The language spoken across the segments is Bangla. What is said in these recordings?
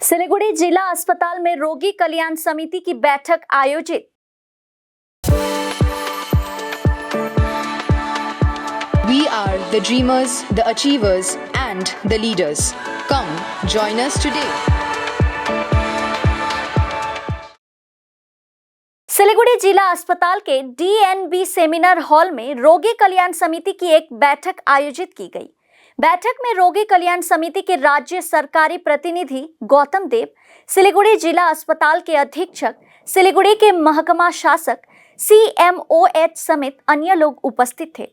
सिलीगुड़ी जिला अस्पताल में रोगी कल्याण समिति की बैठक आयोजित। We are the dreamers, the achievers, and the leaders. Come, join us today. Siliguri जिला अस्पताल के DNB सेमिनार हॉल में रोगी कल्याण समिति की एक बैठक आयोजित की गई। बैठक में रोगी कल्याण समिति के राज्य सरकारी प्रतिनिधि गौतम देव, सिलीगुड़ी जिला अस्पताल के अधीक्षक, सिलीगुड़ी के महकमा शासक, CMOH समेत अन्य लोग उपस्थित थे।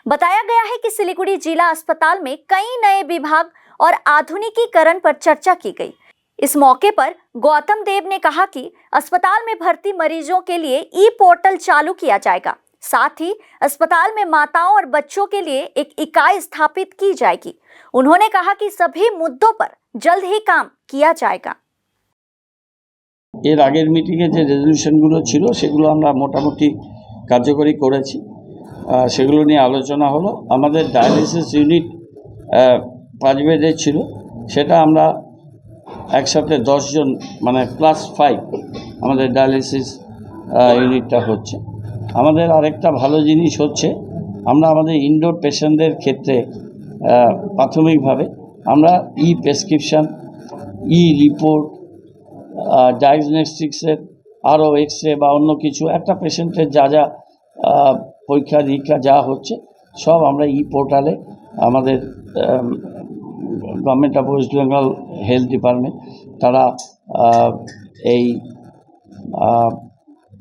बताया गया है कि सिलीगुड़ी जिला अस्पताल में कई नए विभाग और आधुनिकीकरण पर चर्चा की गई। इस मौके पर गौतम देव ने कहा कि अस्पताल में भर्ती मरीजों के लिए ई-पोर्टल चालू किया जाएगा। साथ ही अस्पताल में माताओं और बच्चों के लिए एक इकाई स्थापित की जाएगी। उन्होंने कहा कि सभी मुद्दों पर जल्द ही काम किया जाएगा। এর আগের মিটিংয়ে যে রেজলিউশনগুলো ছিল সেগুলো আমরা মোটামুটি কার্যকরী করেছি। সেগুলো নিয়ে আলোচনা হলো। আমাদের ডায়ালিসিস ইউনিট 5 বেডের ছিল, সেটা আমরা একসাথে 10 জন মানে +5 আমাদের ডায়ালিসিস ইউনিটটা হচ্ছে। আমাদের আরেকটা ভালো জিনিস হচ্ছে, আমরা আমাদের ইনডোর পেশেন্টদের ক্ষেত্রে প্রাথমিকভাবে আমরা প্রেসক্রিপশান, রিপোর্ট, ডায়াগনস্টিক্সের আরও এক্সরে বা অন্য কিছু একটা পেশেন্টের যা যা পরীক্ষা নিরীক্ষা যা হচ্ছে সব আমরা পোর্টালে আমাদের government of West Bengal health department তারা এই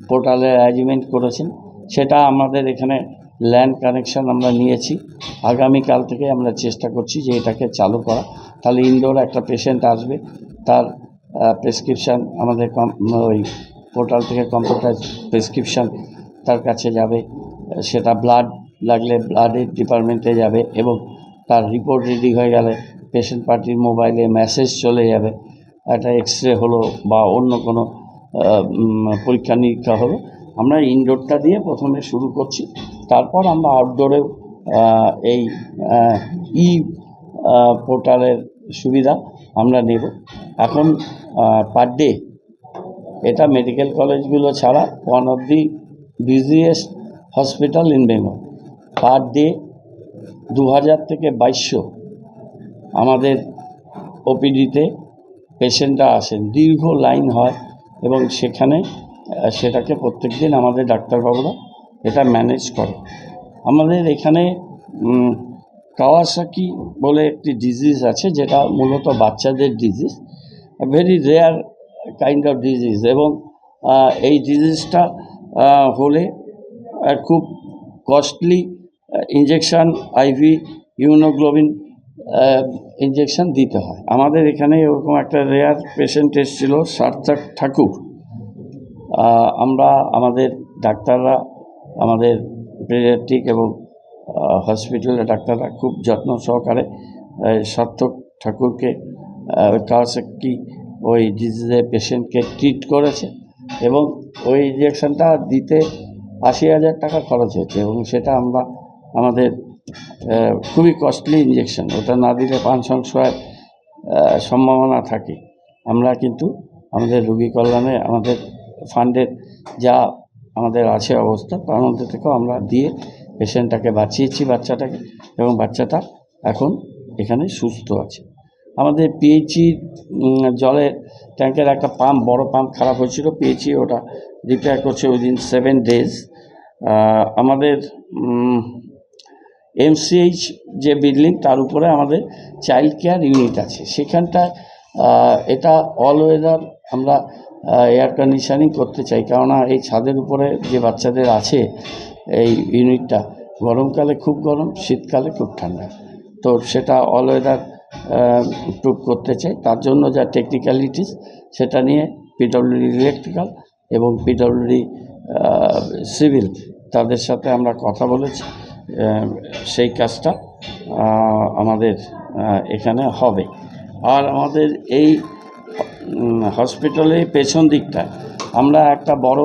পোর্টালে অ্যারেঞ্জমেন্ট করেছেন। সেটা আমাদের এখানে ল্যান্ড কানেকশান আমরা নিয়েছি। আগামীকাল থেকে আমরা চেষ্টা করছি যে এটাকে চালু করা। তাহলে ইনডোর একটা পেশেন্ট আসবে, তার প্রেসক্রিপশান আমাদের ওই পোর্টাল থেকে কম্পিউটার প্রেসক্রিপশান তার কাছে যাবে, সেটা ব্লাড লাগলে ব্লাডের ডিপার্টমেন্টে যাবে এবং তার রিপোর্ট রেডি হয়ে গেলে পেশেন্ট পার্টির মোবাইলে মেসেজ চলে যাবে। একটা এক্সরে হলো বা অন্য কোনো পরীক্ষা নিরীক্ষা হলো, আমরা ইনডোরটা দিয়ে প্রথমে শুরু করছি, তারপর আমরা আউটডোরেও এই পোর্টালের সুবিধা আমরা নেব। এখন পার ডে এটা মেডিকেল কলেজগুলো ছাড়া one of the busiest hospital in Bengal. Per day 2000 থেকে 2200 আমাদের ওপিডিতে পেশেন্টরা আসেন, দীর্ঘ লাইন হয় এবং সেটাকে প্রত্যেক দিন আমাদের ডাক্তারবাবুরা এটা ম্যানেজ করে। আমাদের এখানে কাওয়াসাকি বলে একটি ডিজিজ আছে, যেটা মূলত বাচ্চাদের disease, very rare kind of disease, এবং এই ডিজিজটা হলে খুব costly injection, IV immunoglobin injection দিতে হয়। আমাদের এখানে এরকম একটা রেয়ার পেশেন্ট এসেছিল, সার্থক ঠাকুর। আমরা আমাদের ডাক্তাররা, আমাদের পেডিয়াট্রিক এবং হসপিটালের ডাক্তাররা খুব যত্ন সহকারে সার্থক ঠাকুরকে কাওয়াসাকি ওই ডিজিজের পেশেন্টকে ট্রিট করেছে এবং ওই ইঞ্জেকশানটা দিতে 80,000 টাকা খরচ হয়েছে এবং সেটা আমরা আমাদের খুবই কস্টলি ইঞ্জেকশান, ওটা না দিলে প্রাণ সংশয়ের সম্ভাবনা থাকে। আমরা কিন্তু আমাদের রোগী কল্যাণে আমাদের ফান্ডের যা আমাদের আছে অবস্থা, তার মধ্যে থেকেও আমরা দিয়ে পেশেন্টটাকে বাঁচিয়েছি, বাচ্চাটাকে, এবং বাচ্চাটা এখন এখানে সুস্থ আছে। আমাদের পিএইচই জলের ট্যাঙ্কের একটা পাম্প, বড় পাম্প খারাপ হয়েছিল, পিএইচই ওটা রিপেয়ার করছে উইদিন 7 days। আমাদের MCH যে বিল্ডিং, তার উপরে আমাদের চাইল্ড কেয়ার ইউনিট আছে, সেখানটায় এটা অল ওয়েদার আমরা এয়ার কন্ডিশনিং করতে চাই, কেননা এই ছাদের উপরে যে বাচ্চাদের আছে এই ইউনিটটা গরমকালে খুব গরম, শীতকালে খুব ঠান্ডা, তো সেটা অল ওয়েদার প্রুভ করতে চাই। তার জন্য যা টেকনিক্যালিটিস সেটা নিয়ে পিডব্লিউডি ইলেকট্রিক্যাল এবং পিডব্লিউডি সিভিল তাদের সাথে আমরা কথা বলেছি, সেই কাজটা আমাদের এখানে হবে। আর আমাদের এই হসপিটালের পেছন দিকটায় আমরা একটা বড়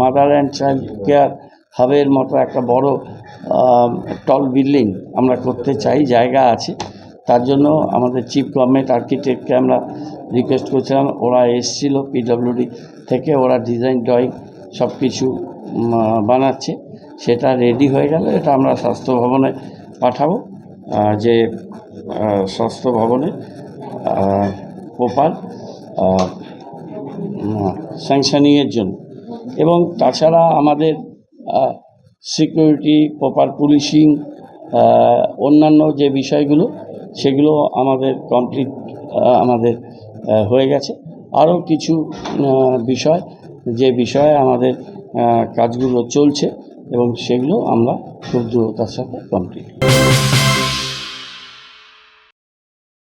মাদার অ্যান্ড চাইল্ড কেয়ার হাবের মতো একটা বড় টল বিল্ডিং আমরা করতে চাই, জায়গা আছে। তার জন্য আমাদের চিফ গভর্নমেন্ট আর্কিটেক্টকে আমরা রিকোয়েস্ট করছিলাম, ওরা এসেছিলো পিডব্লিউডি থেকে, ওরা ডিজাইন ড্রয়িং সব কিছু বানাচ্ছে, সেটা রেডি হয়ে গেলে এটা আমরা স্বাস্থ্য ভবনে পাঠাবো, যে স্বাস্থ্য ভবনে প্রপার স্যাংশনিংয়ের জন্য। এবং তাছাড়া আমাদের সিকিউরিটি, প্রপার পুলিশিং, অন্যান্য যে বিষয়গুলো সেগুলো আমাদের কমপ্লিট আমাদের হয়ে গেছে। আরও কিছু বিষয়, যে বিষয়ে আমাদের কাজগুলো চলছে এবং সেগুলো আমরা খুব দ্রুততার সাথে কমপ্লিট।